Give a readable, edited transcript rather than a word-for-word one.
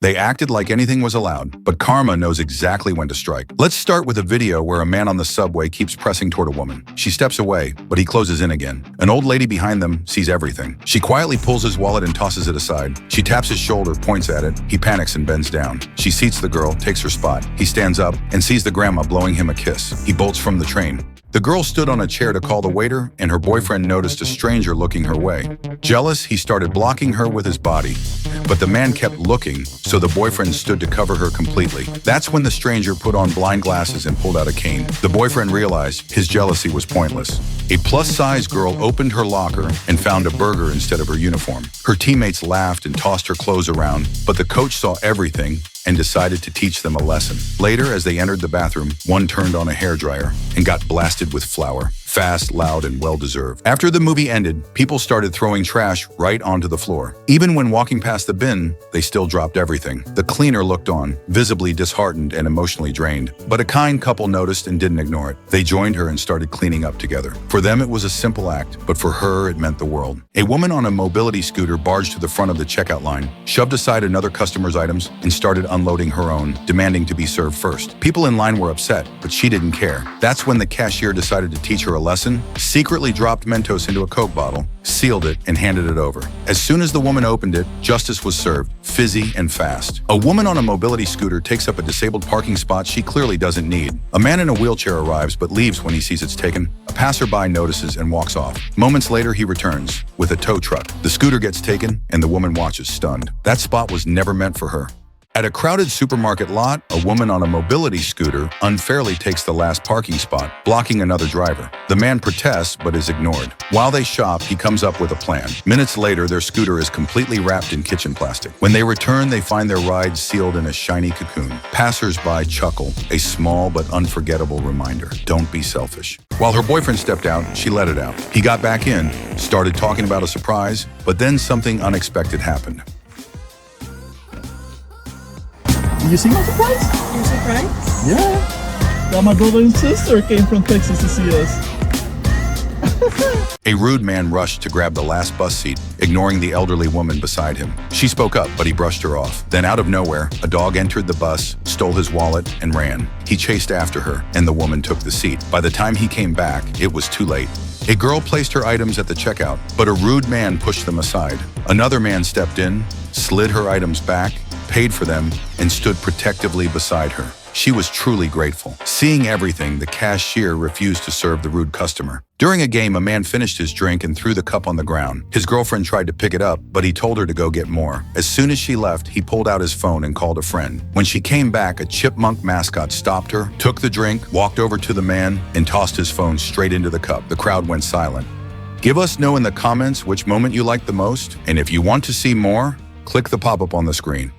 They acted like anything was allowed, but karma knows exactly when to strike. Let's start with a video where a man on the subway keeps pressing toward a woman. She steps away, but he closes in again. An old lady behind them sees everything. She quietly pulls his wallet and tosses it aside. She taps his shoulder, points at it. He panics and bends down. She seats the girl, takes her spot. He stands up and sees the grandma blowing him a kiss. He bolts from the train. The girl stood on a chair to call the waiter, and her boyfriend noticed a stranger looking her way. Jealous, he started blocking her with his body. But the man kept looking, so the boyfriend stood to cover her completely. That's when the stranger put on blind glasses and pulled out a cane. The boyfriend realized his jealousy was pointless. A plus-size girl opened her locker and found a burger instead of her uniform. Her teammates laughed and tossed her clothes around, but the coach saw everything and decided to teach them a lesson. Later, as they entered the bathroom, one turned on a hairdryer and got blasted with flour. Fast, loud, and well-deserved. After the movie ended, people started throwing trash right onto the floor. Even when walking past the bin, they still dropped everything. The cleaner looked on, visibly disheartened and emotionally drained. But a kind couple noticed and didn't ignore it. They joined her and started cleaning up together. For them, it was a simple act, but for her, it meant the world. A woman on a mobility scooter barged to the front of the checkout line, shoved aside another customer's items, and started unloading her own, demanding to be served first. People in line were upset, but she didn't care. That's when the cashier decided to teach her a lesson, secretly dropped Mentos into a Coke bottle, sealed it, and handed it over. As soon as the woman opened it, justice was served, fizzy and fast. A woman on a mobility scooter takes up a disabled parking spot she clearly doesn't need. A man in a wheelchair arrives but leaves when he sees it's taken. A passerby notices and walks off. Moments later, he returns with a tow truck. The scooter gets taken, and the woman watches stunned. That spot was never meant for her. At a crowded supermarket lot, a woman on a mobility scooter unfairly takes the last parking spot, blocking another driver. The man protests but is ignored. While they shop, he comes up with a plan. Minutes later, their scooter is completely wrapped in kitchen plastic. When they return, they find their ride sealed in a shiny cocoon. Passers-by chuckle, a small but unforgettable reminder. Don't be selfish. While her boyfriend stepped out, she let it out. He got back in, started talking about a surprise, but then something unexpected happened. Did you see my surprise? Your surprise? Yeah. That my brother and sister came from Texas to see us. A rude man rushed to grab the last bus seat, ignoring the elderly woman beside him. She spoke up, but he brushed her off. Then out of nowhere, a dog entered the bus, stole his wallet, and ran. He chased after her, and the woman took the seat. By the time he came back, it was too late. A girl placed her items at the checkout, but a rude man pushed them aside. Another man stepped in, slid her items back, paid for them, and stood protectively beside her. She was truly grateful. Seeing everything, the cashier refused to serve the rude customer. During a game, a man finished his drink and threw the cup on the ground. His girlfriend tried to pick it up, but he told her to go get more. As soon as she left, he pulled out his phone and called a friend. When she came back, a chipmunk mascot stopped her, took the drink, walked over to the man, and tossed his phone straight into the cup. The crowd went silent. Give us know in the comments which moment you liked the most, and if you want to see more, click the pop-up on the screen.